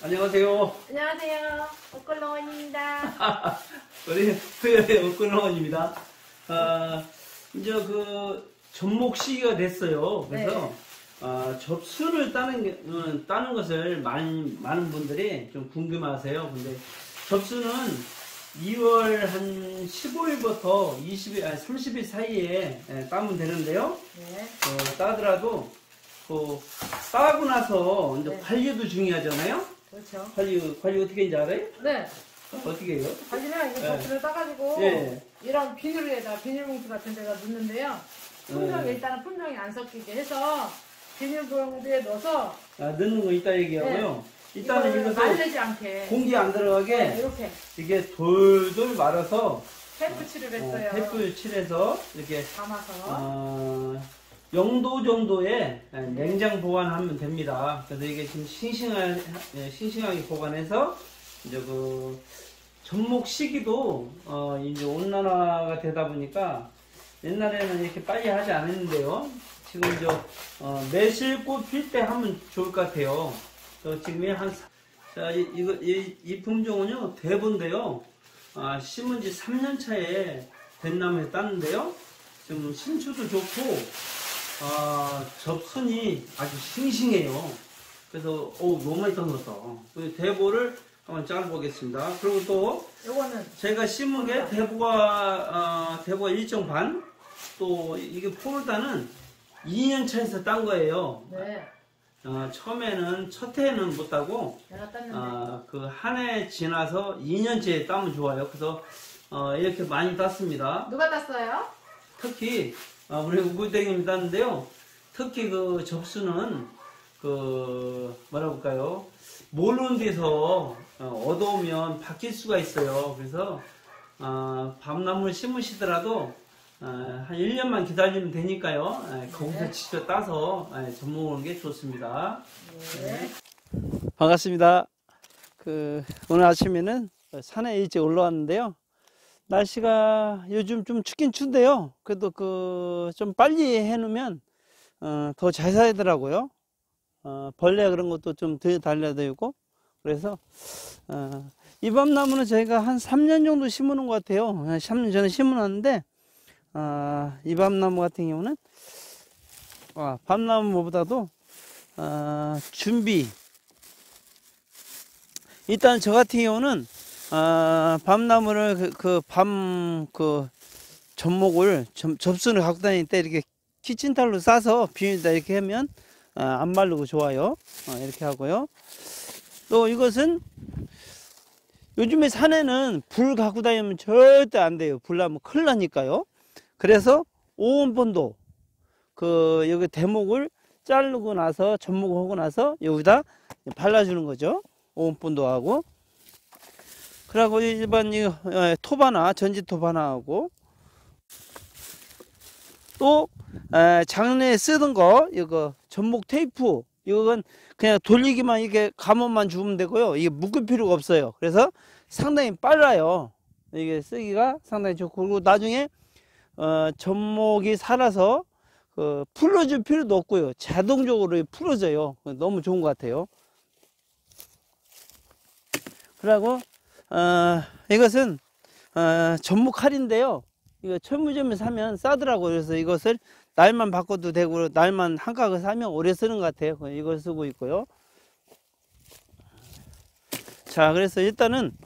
안녕하세요. 안녕하세요. 옥골농원입니다. 우리 옥골농원입니다. 이제 그 접목 시기가 됐어요. 그래서 접수를 따는 것을 많은 분들이 좀 궁금하세요. 근데 접수는 2월 한 15일부터 30일 사이에 따면 되는데요. 네. 따더라도 따고 나서 이제 네. 관리도 중요하잖아요. 그렇죠. 관리 어떻게 했는지 알아요? 네. 어떻게 해요? 관리는 이거 접시를 따가지고 네. 이런 비닐봉투 같은 데다 넣는데요. 일단은 품종이 안 섞이게 해서 비닐봉투에 넣어서 넣는 거 이따 얘기하고요. 일단은 이거를 이것을 말리지 않게 공기 안 들어가게 이렇게 이게 돌돌 말아서 테이프 칠을 했어요. 테이프 칠해서 이렇게 담아서 0도 정도의 냉장 보관하면 됩니다. 그래서 이게 지금 싱싱하게 보관해서 이제 그 접목 시기도 이제 온난화가 되다 보니까 옛날에는 이렇게 빨리 하지 않았는데요. 지금 이제 매실꽃 필 때 하면 좋을 것 같아요. 지금 이 품종은요 대부인데요. 심은 지 3년 차에 된 나무에 땄는데요. 지금 신추도 좋고 접순이 아주 싱싱해요. 그래서 너무 많이 떴었다. 대보를 한번 잘라보겠습니다. 그리고 또 요거는 제가 심은 게 대보가 일정 반, 또 이게 포르다는 2년 차에서 딴 거예요. 네. 처음에는 첫 해는 못 따고 내가 땄는데 그 한 해 지나서 2년째에 따면 좋아요. 그래서 이렇게 많이 땄습니다. 누가 땄어요? 특히 우리 우구땡님이 땄는데요. 특히 그 접수는 뭐라 볼까요? 모르는 데서 얻어오면 바뀔 수가 있어요. 그래서 밤나무를 심으시더라도 한 1년만 기다리면 되니까요. 거기서 직접 따서 접목하는 게 좋습니다. 네. 반갑습니다. 오늘 아침에는 산에 일찍 올라왔는데요. 날씨가 요즘 좀 춥긴 춥대요. 그래도 좀 빨리 해놓으면 더 잘 살더라고요. 벌레 그런 것도 좀 덜 달려들고. 그래서 이 밤나무는 저희가 한 3년 정도 심어놓은 것 같아요. 3년 전에 심어놨는데 이 밤나무 같은 경우는 밤나무보다도 준비. 일단 저 같은 경우는 밤나무를 접목을 접순을 갖고 다닐 때 이렇게 키친타올로 싸서 비닐에다 이렇게 하면 안 마르고 좋아요. 이렇게 하고요. 또 이것은 요즘에 산에는 불 갖고 다니면 절대 안 돼요. 불 나면 큰일 나니까요. 그래서 오온본도 여기 대목을 자르고 나서 접목을 하고 나서 여기다 발라주는 거죠. 오온본도하고. 그리고 일반 토바나 전지 토바나하고 또 작년에 쓰던 거 이거 접목 테이프 이건 그냥 돌리기만 이렇게 감원만 주면 되고요. 이게 묶을 필요가 없어요. 그래서 상당히 빨라요. 이게 쓰기가 상당히 좋고, 그리고 나중에 접목이 살아서 풀어줄 필요도 없고요. 자동적으로 풀어져요. 너무 좋은 것 같아요. 그리고 이것은 접목 칼인데요. 이거 철물점에 사면 싸더라고요. 그래서 이것을 날만 바꿔도 되고 날만 한 각을 사면 오래 쓰는 것 같아요. 이걸 쓰고 있고요. 자, 그래서 일단은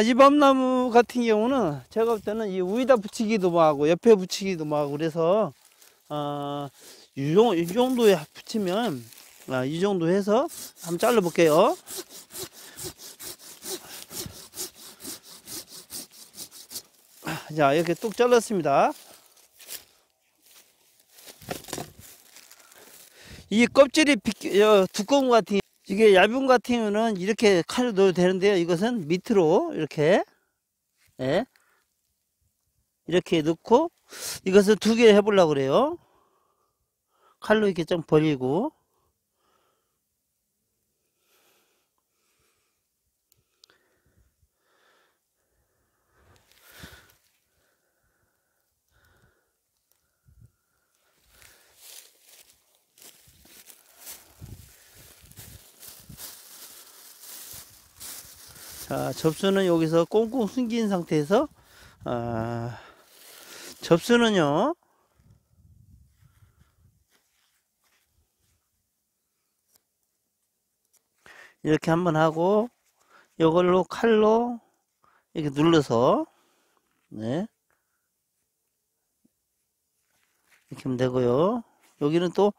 이 밤나무 같은 경우는 제가 볼 때는 이 위에다 붙이기도 하고 옆에 붙이기도 하고 그래서 이 정도에 붙이면 이 정도 해서 한번 잘라 볼게요. 자, 이렇게 뚝 잘랐습니다. 이 껍질이 두꺼운 것 같은, 이게 얇은 것 같은 경우는 이렇게 칼로 넣어도 되는데요. 이것은 밑으로 이렇게 이렇게 넣고 이것을 2개 해보려고 그래요. 칼로 이렇게 좀 벌리고. 자, 접수는 여기서 꽁꽁 숨긴 상태에서 접수는요 이렇게 한번 하고 이걸로 칼로 이렇게 눌러서 네 이렇게 하면 되고요. 여기는 또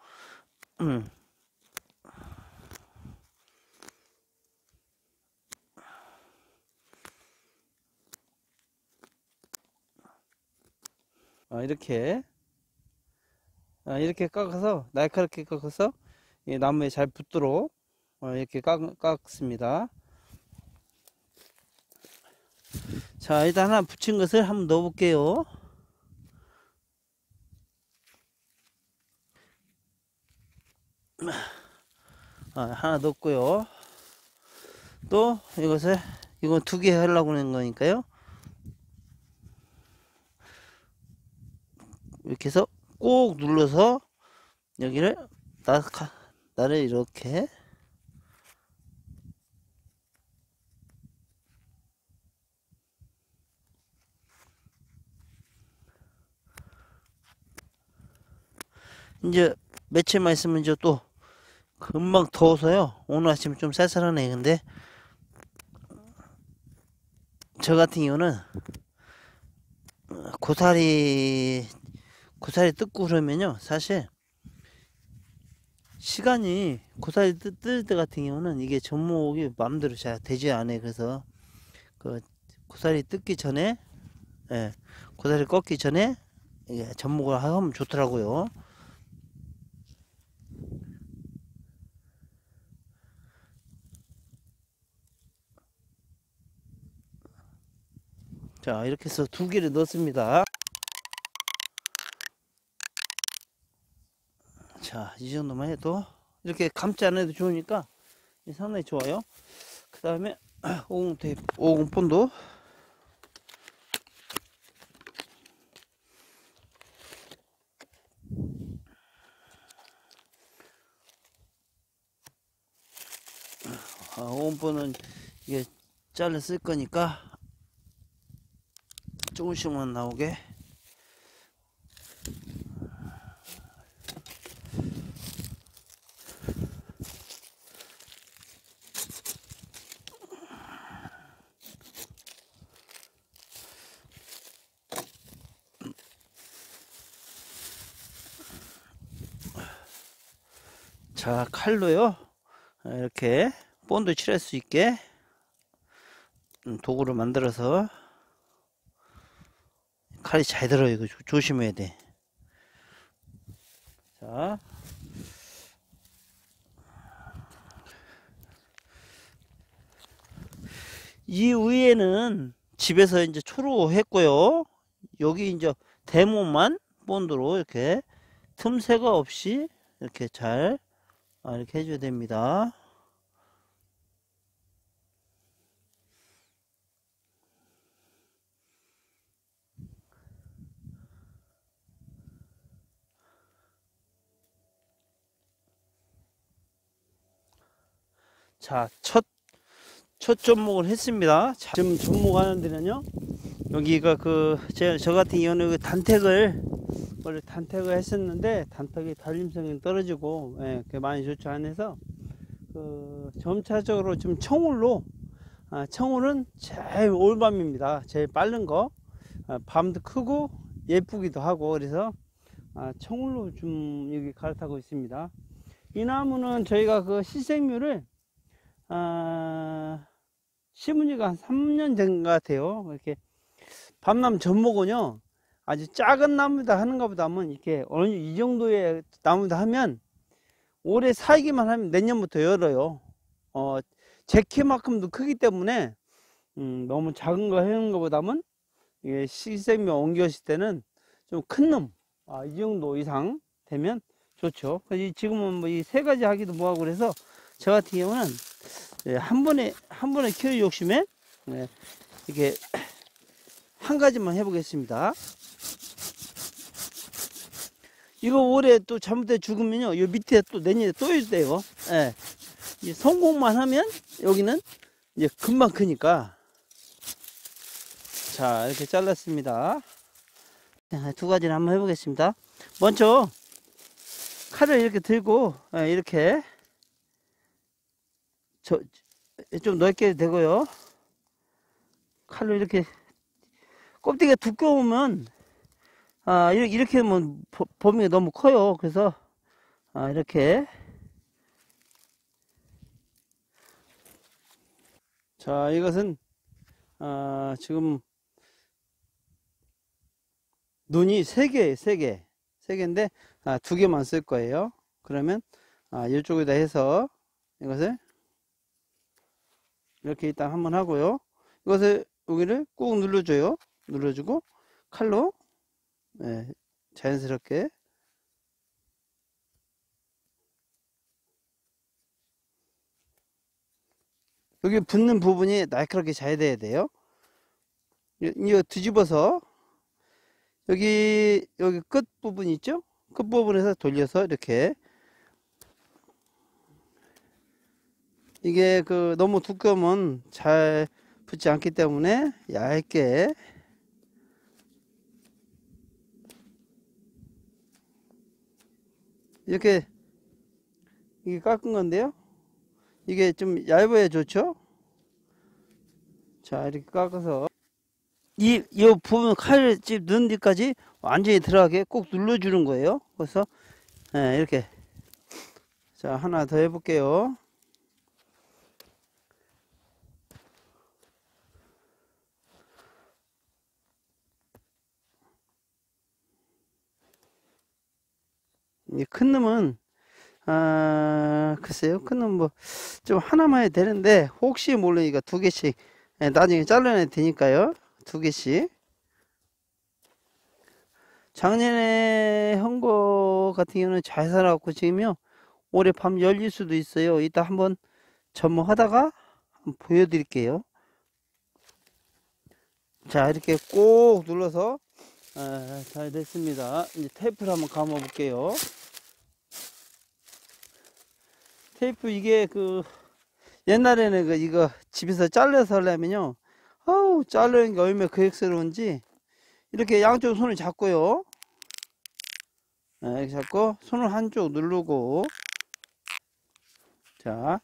이렇게 깎아서 날카롭게 깎아서 이 나무에 잘 붙도록 이렇게 깎습니다. 자, 일단 하나 붙인 것을 한번 넣어 볼게요. 하나 넣었고요. 또 이건 2개 하려고 하는 거니까요. 이렇게 해서 꼭 눌러서 여기를 나를 이렇게 이제 며칠만 있으면 이제 또 금방 더워서요. 오늘 아침 좀 쌀쌀하네. 근데 저 같은 경우는 고사리 뜯고 그러면요, 사실 시간이 고사리 뜯을 때 같은 경우는 이게 접목이 마음대로 잘 되지 않아요. 그래서 그 고사리 뜯기 전에 고사리 꺾기 전에 이게 접목을 하면 좋더라고요. 자, 이렇게 해서 2개를 넣습니다. 자, 이 정도만 해도 이렇게 감지 않아도 좋으니까 상당히 좋아요. 그 다음에 오공 테이프, 오공 본드. 오공 본드는 이게 잘라 쓸 거니까 조금씩만 나오게. 자, 칼로요 이렇게 본드 칠할 수 있게 도구를 만들어서, 칼이 잘 들어요. 이거 조심해야 돼. 자, 이 위에는 집에서 이제 초로 했고요. 여기 이제 대문만 본드로 이렇게 틈새가 없이 이렇게 잘 이렇게 해줘야 됩니다. 자, 첫 접목을 했습니다. 자, 지금 접목하는 데는요, 여기가 저 같은 경우는 원래 단택을 했었는데, 단택이 달림성이 떨어지고, 그게 많이 좋지 않아서, 점차적으로 좀 청울로, 청울은 제일 올밤입니다. 제일 빠른 거. 밤도 크고, 예쁘기도 하고, 그래서, 청울로 좀 여기 갈아타고 있습니다. 이 나무는 저희가 실생묘를, 심은 지가 한 3년 된 것 같아요. 이렇게 밤나무 접목은요, 아주 작은 나무다 하는가 보다 하면 이렇게 어느 이 정도의 나무다 하면 올해 살기만 하면 내년부터 열어요. 제 키만큼도 크기 때문에 너무 작은 거 하는 것보다는 이게 실생묘 옮겼을 때는 좀 큰 놈, 이 정도 이상 되면 좋죠. 지금은 뭐 이 3가지 하기도 뭐하고 그래서 저 같은 경우는 한 번에 키울 욕심에 이렇게 한 가지만 해보겠습니다. 이거 올해 또 잘못해 죽으면요, 이 밑에 또 내년에 또 있대요. 성공만 하면 여기는 이제 금방 크니까. 자, 이렇게 잘랐습니다. 자, 두 가지를 한번 해보겠습니다. 먼저 칼을 이렇게 들고 이렇게 좀 넓게 되고요. 칼로 이렇게 껍데기가 두꺼우면 이렇게 하면 범위가 너무 커요. 그래서 이렇게. 자, 이것은 지금 눈이 3개인데 2개만 쓸 거예요. 그러면 이쪽에다 해서 이것을 이렇게 일단 한번 하고요. 이것을 여기를 꾹 눌러줘요. 눌러주고 칼로 자연스럽게 여기 붙는 부분이 날카롭게 잘 돼야 돼요. 이거 뒤집어서 여기 끝 부분 있죠? 끝 부분에서 돌려서 이렇게. 이게 너무 두꺼우면 잘 붙지 않기 때문에 얇게 이렇게 이게 깎은 건데요. 이게 좀 얇아야 좋죠. 자, 이렇게 깎아서 이 부분 칼집 넣은 데까지 완전히 들어가게 꼭 눌러주는 거예요. 그래서 이렇게. 자, 하나 더 해볼게요. 이 큰 놈은 글쎄요, 큰 놈 뭐 좀 하나만 해도 되는데 혹시 모르니까 2개씩 나중에 잘라내야 되니까요. 2개씩. 작년에 한 거 같은 경우는 잘 살아갖고 지금요 올해 밤 열릴 수도 있어요. 이따 한번 접목하다가 한번 보여드릴게요. 자, 이렇게 꼭 눌러서 잘 됐습니다. 이제 테이프를 한번 감아 볼게요. 테이프 이게 옛날에는 이거 집에서 잘라서 하려면요, 자르는 게 얼마나 계획스러운지 이렇게 양쪽 손을 잡고요. 이렇게 잡고 손을 한쪽 누르고, 자,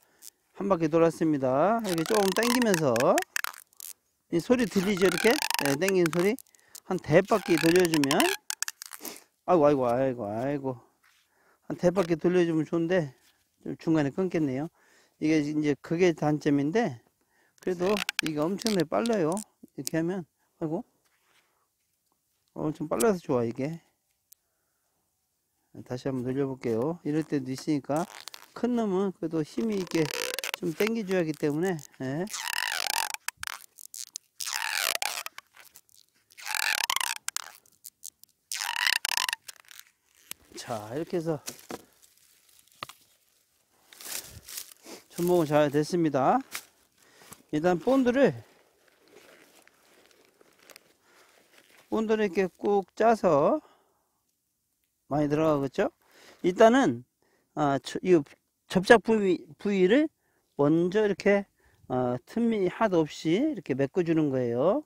한 바퀴 돌았습니다. 이렇게 조금 당기면서 이 소리 들리죠? 이렇게 당기는 소리 한 대바퀴 돌려주면, 아이고 한 대바퀴 돌려주면 좋은데 좀 중간에 끊겠네요. 이게 이제 그게 단점인데 그래도 이게 엄청나게 빨라요. 이렇게 하면 엄청 빨라서 좋아. 이게 다시 한번 돌려볼게요. 이럴 때도 있으니까 큰 놈은 그래도 힘이 있게 좀 당겨줘야 하기 때문에. 자, 이렇게 해서 접목은 잘 됐습니다. 일단 본드를 이렇게 꾹 짜서 많이 들어가겠죠. 일단은 이 접착 부위를 먼저 이렇게 틈이 하나도 없이 이렇게 메꿔주는 거예요.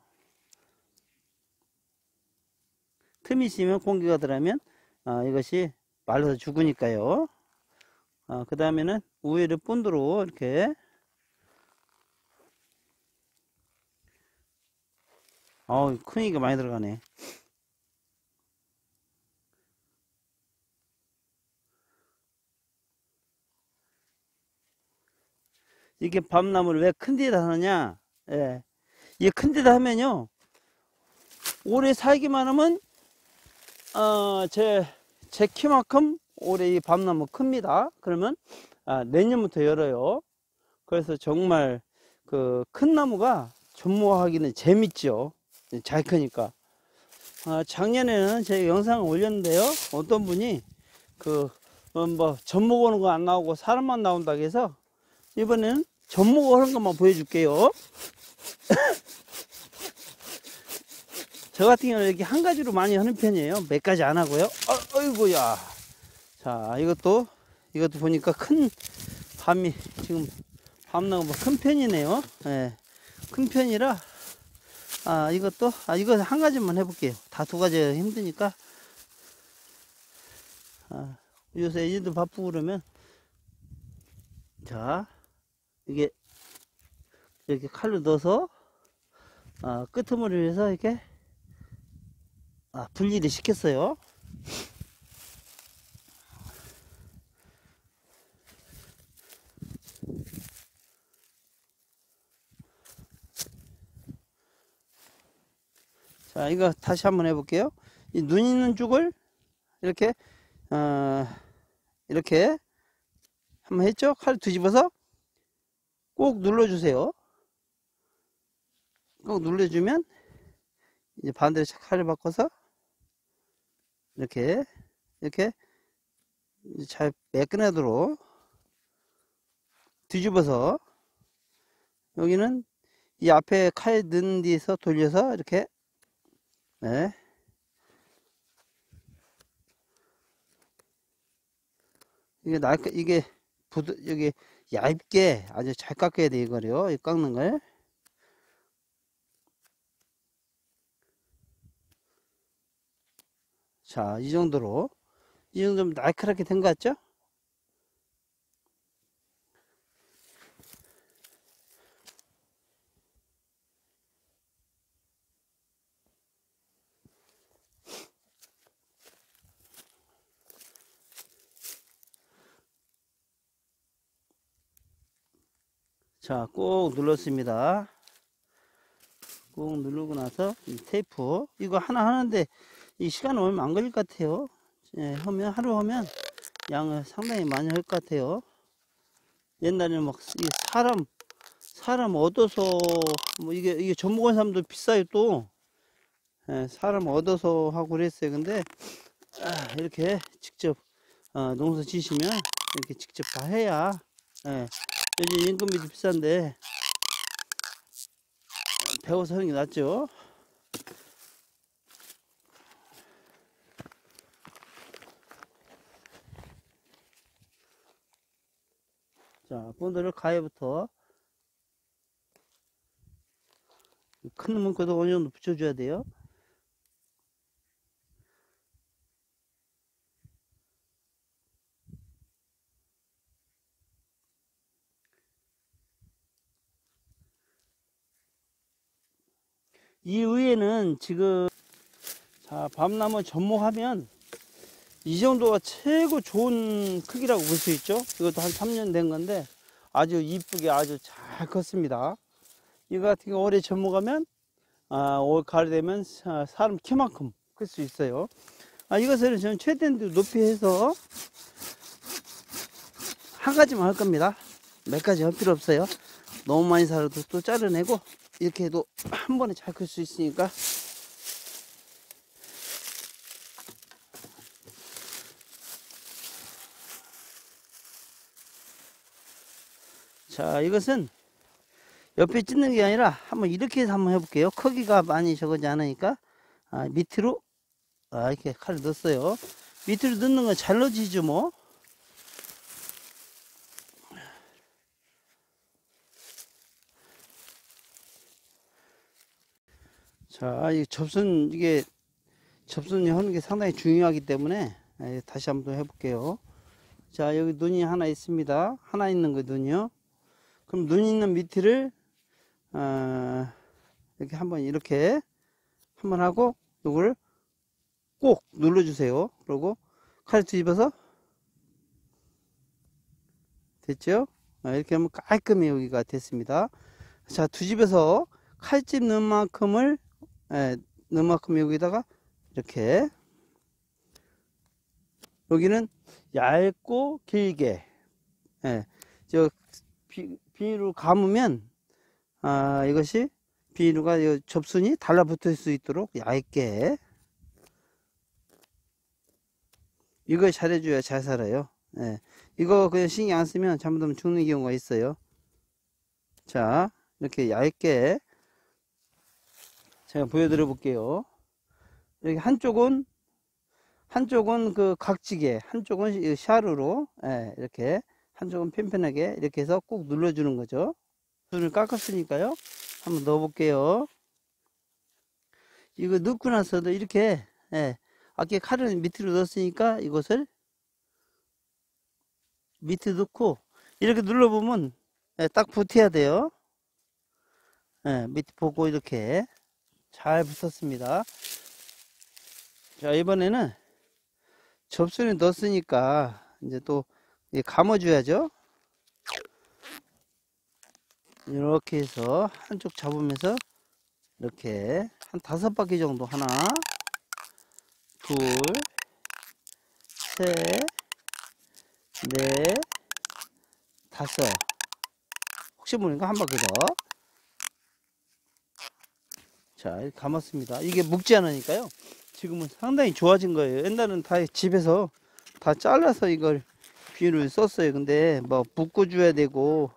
틈이 있으면 공기가 들어가면 이것이 말라서 죽으니까요. 그 다음에는 우회를 본드로 이렇게. 크니까 많이 들어가네. 이게 밤나무를 왜 큰 데다 하느냐? 이게 큰 데다 하면요, 오래 살기만 하면 제 키만큼 올해 이 밤나무 큽니다. 그러면 내년부터 열어요. 그래서 정말 큰 나무가 접목하기는 재밌죠. 잘 크니까. 작년에는 제가 영상을 올렸는데요, 어떤 분이 뭐 접목 오는 거 안 나오고 사람만 나온다고 해서 이번에는 접목 하는 것만 보여줄게요. 저 같은 경우는 이렇게 한 가지로 많이 하는 편이에요. 몇 가지 안 하고요. 자, 이것도 보니까 큰 밤이 지금 밤나무 큰 편이네요. 예, 큰 편이라 이것도 이거 한 가지만 해볼게요. 다 두 가지 힘드니까. 요새 애들도 바쁘고 그러면 자 이게 이렇게 칼로 넣어서 끄트머리를 해서 이렇게 분리를 시켰어요. 자, 이거 다시 한번 해볼게요. 이 눈 있는 쪽을 이렇게 이렇게 한번 했죠. 칼 뒤집어서 꼭 눌러주세요. 꼭 눌러주면 이제 반대로 칼을 바꿔서 이렇게 잘 매끈하도록 뒤집어서 여기는 이 앞에 칼 넣은 데서 돌려서 이렇게 네. 이게 여기 얇게 아주 잘 깎아야 돼 이거요. 이 깎는 걸. 자, 이 정도면 날카롭게 된 것 같죠? 자, 꼭 눌렀습니다. 꼭 누르고 나서 이 테이프 이거 하나 하는데 이 시간 얼마 안 걸릴 것 같아요. 예, 하루 하면 양을 상당히 많이 할 것 같아요. 옛날에는 막 이 사람 얻어서 뭐 이게 전문가 사람도 비싸요 또. 예, 사람 얻어서 하고 그랬어요. 근데 이렇게 직접 농사 지시면 이렇게 직접 다 해야 요즘 인건비도 비싼데 배워서 하는 게 낫죠. 자, 본드를 가해부터 큰 놈은 그래도 어느 정도 붙여줘야 돼요. 이 위에는 지금 밤나무 접목하면 이 정도가 최고 좋은 크기라고 볼 수 있죠. 이것도 한 3년 된 건데 아주 이쁘게 아주 잘 컸습니다. 이거 같은 거 오래 접목하면 올 가을 되면 사람 키만큼 클 수 있어요. 이것을 저는 최대한 높이 해서 한 가지만 할 겁니다. 몇 가지 할 필요 없어요. 너무 많이 살아도 또 자르내고 이렇게 해도 한 번에 잘 클 수 있으니까. 자, 이것은 옆에 찢는 게 아니라 한번 이렇게 해서 한번 해볼게요. 크기가 많이 적지 않으니까 밑으로 이렇게 칼을 넣었어요. 밑으로 넣는 건 잘 넣어지죠 뭐. 자, 이 접순이 하는 게 상당히 중요하기 때문에 다시 한번 해볼게요. 자, 여기 눈이 하나 있습니다. 하나 있는 거 눈이요. 그럼 눈 있는 밑을 이렇게 한번 하고 이걸 꼭 눌러주세요. 그리고 칼 뒤집어서 됐죠? 이렇게 하면 깔끔히 여기가 됐습니다. 자, 뒤집어서 칼집 넣은 만큼을 넣은 만큼 여기다가 이렇게 여기는 얇고 길게 비닐로 감으면 이것이 비닐가 접순이 달라붙을 수 있도록 얇게 이걸 잘해줘야 잘 살아요. 이거 그냥 신경 안 쓰면 잘못하면 죽는 경우가 있어요. 자, 이렇게 얇게 제가 보여드려 볼게요. 여기 한쪽은 그 각지게, 한쪽은 샤르로 이렇게 한쪽은 편편하게 이렇게 해서 꾹 눌러주는 거죠. 손을 깎았으니까요. 한번 넣어볼게요. 이거 넣고 나서도 이렇게, 예, 아까 칼을 밑으로 넣었으니까 이것을 밑에 넣고 이렇게 눌러보면, 예, 딱 붙어야 돼요. 예, 밑에 보고 이렇게 잘 붙었습니다. 자, 이번에는 접수를 넣었으니까 이제 또 감아줘야죠. 이렇게 해서 한쪽 잡으면서 이렇게 한 5바퀴 정도, 하나, 둘, 셋, 넷, 다섯. 혹시 모르니까 한 바퀴 더. 자, 이렇게 감았습니다. 이게 묵지 않으니까요. 지금은 상당히 좋아진 거예요. 옛날에는 다 집에서 다 잘라서 이걸 비닐을 썼어요. 근데 뭐 묶어줘야 되고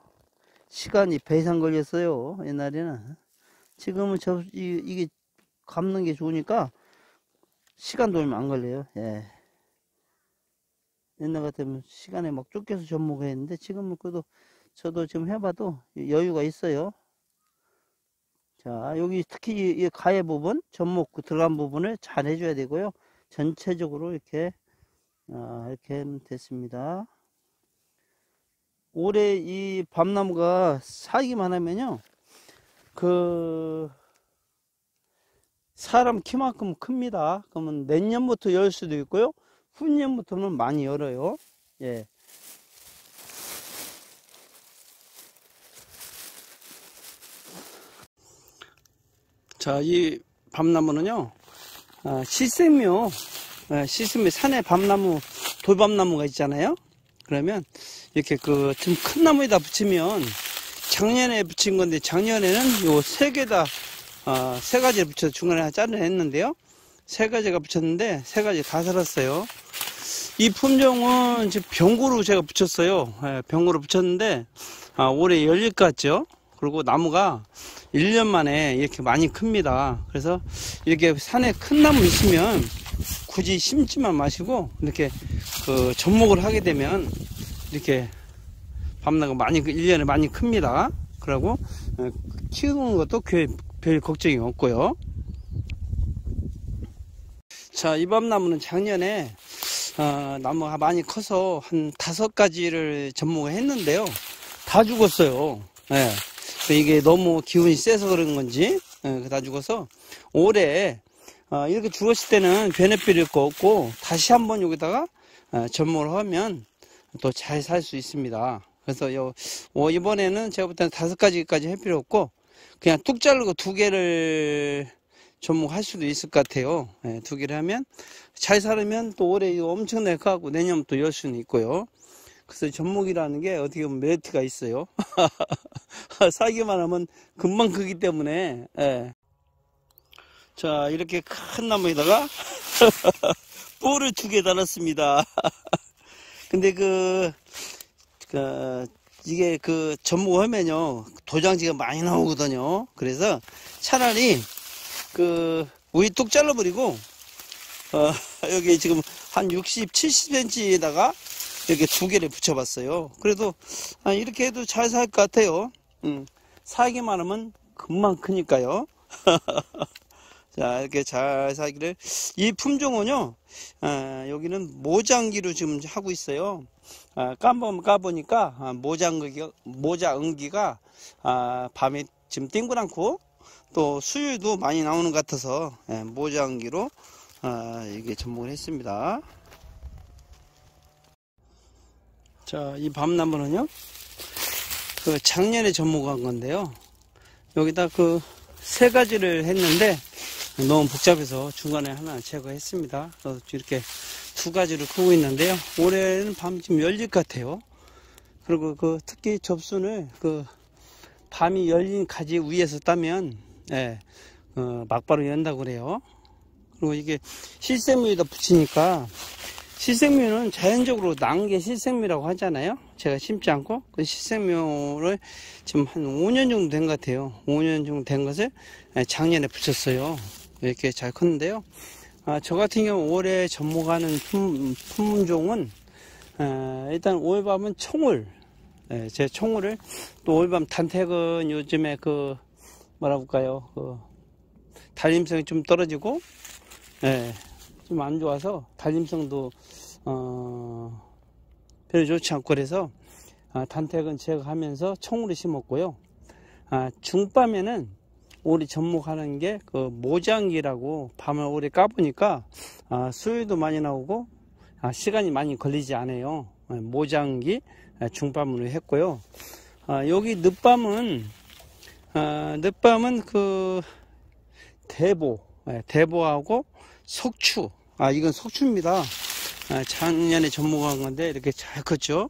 시간이 배 이상 걸렸어요. 옛날에는. 지금은 이게 감는 게 좋으니까 시간도 얼마 안 걸려요. 예. 옛날 같으면 시간에 막 쫓겨서 접목을 했는데 지금은 그래도 저도 지금 해봐도 여유가 있어요. 자, 여기 특히 이 가해 부분, 접목 들어간 부분을 잘 해줘야 되고요. 전체적으로 이렇게 이렇게 하면 됐습니다. 올해 이 밤나무가 살기만 하면요, 그 사람 키만큼 큽니다. 그러면 내년부터 열 수도 있고요, 후년부터는 많이 열어요. 예. 자, 이 밤나무는요, 시생묘, 산에 밤나무, 돌밤나무가 있잖아요. 그러면 이렇게 그 좀 큰 나무에다 붙이면, 작년에 붙인 건데 작년에는 요 3개다, 3가지를 붙여서 중간에 하나 잘라냈는데요. 3가지가 붙였는데 3가지 다 살았어요. 이 품종은 지금 병고로 제가 붙였어요. 병고로 붙였는데 올해 열릴 것 같죠. 그리고 나무가 1년 만에 이렇게 많이 큽니다. 그래서 이렇게 산에 큰 나무 있으면 굳이 심지만 마시고 이렇게 그 접목을 하게 되면 이렇게 밤나무가 많이 1년에 많이 큽니다. 그리고 키우는 것도 별 걱정이 없고요. 자, 이 밤나무는 작년에 나무가 많이 커서 한 5가지를 접목을 했는데요. 다 죽었어요. 예. 이게 너무 기운이 세서 그런 건지 다 죽어서 올해 이렇게 죽었을 때는 베네필일 거 없고 다시 한번 여기다가 접목을 하면 또 잘 살 수 있습니다. 그래서 이번에는 제가 볼 때는 5가지까지 할 필요 없고 그냥 뚝 자르고 2개를 접목할 수도 있을 것 같아요. 2개를 하면 잘 살으면 또 올해 이거 엄청나게 크고 내년부터 열 수는 있고요. 그래서 접목이라는 게 어떻게 보면 메리트가 있어요. 사기만 하면 금방 크기 때문에. 예. 자, 이렇게 큰 나무에다가 뿔을 2개 달았습니다. 근데 이게 접목하면요 도장지가 많이 나오거든요. 그래서 차라리 우리 뚝 잘라버리고 여기 지금 한 60, 70cm에다가 이렇게 2개를 붙여봤어요. 그래도 이렇게 해도 잘 살 것 같아요. 살기만 하면 금방 크니까요. 자, 이렇게 잘 살기를. 이 품종은요, 여기는 모장기로 지금 하고 있어요. 까보니까 모자응기가 밤에 지금 띵고 않고 또 수율도 많이 나오는 것 같아서 모장기로 이게 접목을 했습니다. 자, 이 밤나무는요, 작년에 접목한 건데요. 여기다 3가지를 했는데 너무 복잡해서 중간에 하나 제거했습니다. 그래서 이렇게 2가지를 크고 있는데요. 올해는 밤 지금 열릴 것 같아요. 그리고 특히 접순을 밤이 열린 가지 위에서 따면 막바로 연다고 그래요. 그리고 이게 실생묘에다 붙이니까, 실생묘는 자연적으로 난 게 실생묘라고 하잖아요. 제가 심지 않고 그 실생묘를 지금 한 5년 정도 된 것 같아요. 5년 정도 된 것을 작년에 붙였어요. 이렇게 잘 컸는데요. 저 같은 경우 올해 접목하는 품종은 일단 올밤은 총을, 제 총을을, 또 올밤 단택은 요즘에 그 뭐라 볼까요, 그 달림성이 좀 떨어지고 좀 안 좋아서 달림성도 별로 좋지 않고, 그래서 단택은 제거하면서 총으로 심었고요. 중밤에는 올해 접목하는 게 그 모장기라고, 밤을 오래 까보니까 수율도 많이 나오고 시간이 많이 걸리지 않아요. 모장기 중밤으로 했고요. 여기 늦밤은 그 대보하고 석추, 이건 석추입니다. 작년에 접목한 건데 이렇게 잘 컸죠.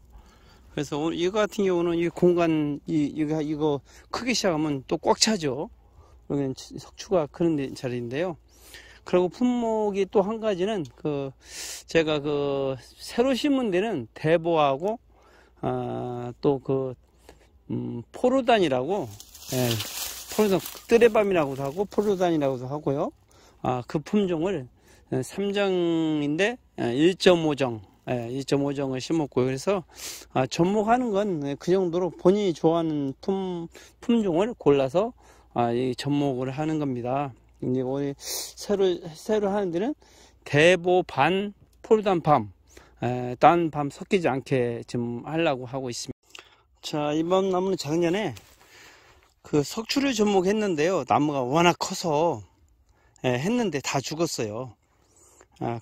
그래서 오늘 이거 같은 경우는 이 공간 이거 크기 시작하면 또 꽉 차죠. 여기는 석추가 그런 자리인데요. 그리고 품목이 또 한 가지는 제가 새로 심은 데는 대보하고 또 포르단이라고, 포르단 뜨레밤이라고도 하고 포르단이라고도 하고요. 그 품종을 3정인데 1.5정 1.5정을 심었고요. 그래서 접목하는 건 그 정도로 본인이 좋아하는 품종을 골라서 이 접목을 하는 겁니다. 이제 우리 새로 하는 데는 대보 반 포르단 밤, 딴 밤 섞이지 않게 좀 하려고 하고 있습니다. 자, 이번 나무는 작년에 그 석추를 접목했는데요. 나무가 워낙 커서 했는데 다 죽었어요.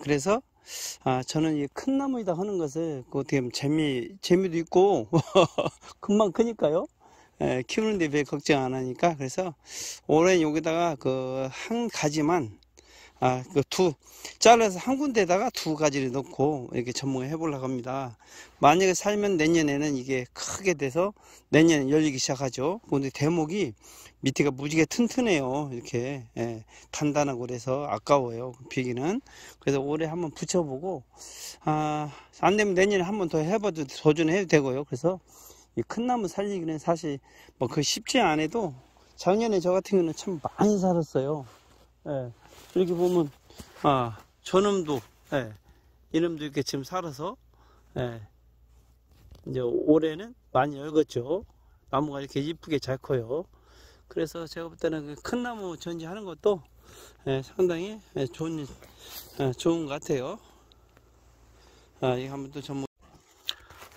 그래서 저는 이 큰 나무이다 하는 것을 어떻게 보면 재미도 있고 금방 크니까요. 키우는데 별 걱정 안 하니까. 그래서 올해 여기다가 한 가지만 잘라서 한 군데다가 두 가지를 넣고 이렇게 접목을 해보려고 합니다. 만약에 살면 내년에는 이게 크게 돼서 내년에 열리기 시작하죠. 근데 대목이 밑에가 무지개 튼튼해요. 이렇게 단단하고, 그래서 아까워요, 비기는. 그래서 올해 한번 붙여보고 안 되면 내년에 한번 더 해봐도 도전해도 되고요. 그래서 이 큰 나무 살리기는 사실 쉽지 않아도 작년에 저 같은 경우는 참 많이 살았어요. 이렇게 보면 저놈도 이놈도 이렇게 지금 살아서 이제 올해는 많이 열었죠. 나무가 이렇게 이쁘게 잘 커요. 그래서 제가 볼 때는 큰 나무 전지하는 것도 상당히 좋은 것 같아요. 이거 한번 또 접목.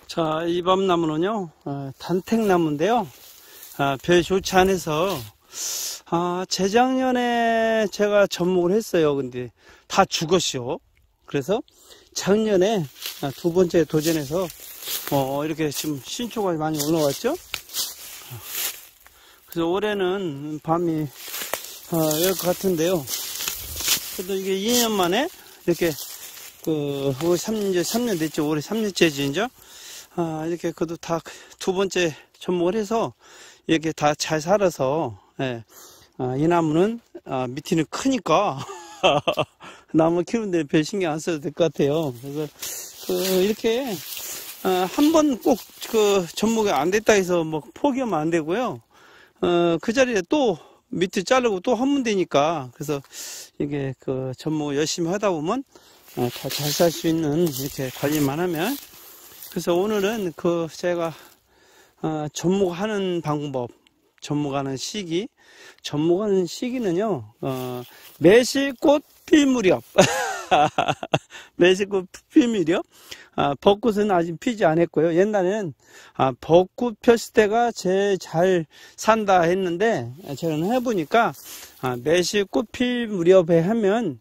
자, 이 밤나무는요, 단택나무인데요. 별 좋지 않아서 재작년에 제가 접목을 했어요. 근데 다 죽었죠. 그래서 작년에 두 번째 도전해서 이렇게 지금 신초가 많이 올라왔죠. 그래서 올해는 밤이 열 것 같은데요. 그래도 이게 2년 만에 이렇게 올해 3년 됐죠. 올해 3년째지 이제. 이렇게 그래도 다 두 번째 접목을 해서 이렇게 다 잘 살아서, 이 나무는 밑에는 크니까 나무 키우는데 별 신경 안 써도 될 것 같아요. 그래서 이렇게 한 번 꼭 접목이 안 됐다 해서 포기하면 안 되고요. 그 자리에 또 밑에 자르고 또 하면 되니까. 그래서 이게 접목 열심히 하다 보면 다 잘 살 수 있는, 이렇게 관리만 하면. 그래서 오늘은 제가 접목하는 방법, 접목하는 시기는요, 매실꽃 필 무렵. 매실꽃 필 무렵. 벚꽃은 아직 피지 않았고요. 옛날에는 벚꽃 폈을 때가 제일 잘 산다 했는데, 제가 해보니까 매실꽃 필 무렵에 하면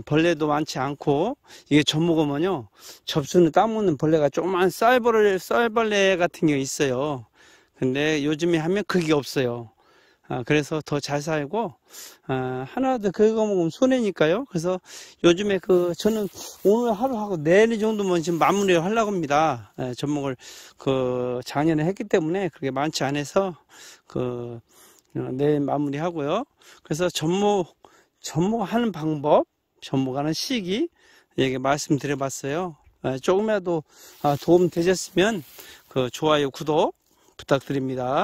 벌레도 많지 않고, 이게 접목하면요, 접수는 따먹는 벌레가 조그만 쌀벌레 같은 게 있어요. 근데 요즘에 하면 그게 없어요. 그래서 더 잘 살고, 하나 더 그거 먹으면 손해니까요. 그래서 요즘에 저는 오늘 하루 하고 내일 정도면 지금 마무리를 하려고 합니다. 접목을 작년에 했기 때문에 그렇게 많지 않아서 내일 마무리 하고요. 그래서 접목하는 방법, 접목하는 시기, 얘기 말씀드려 봤어요. 조금이라도 도움 되셨으면 좋아요, 구독 부탁드립니다.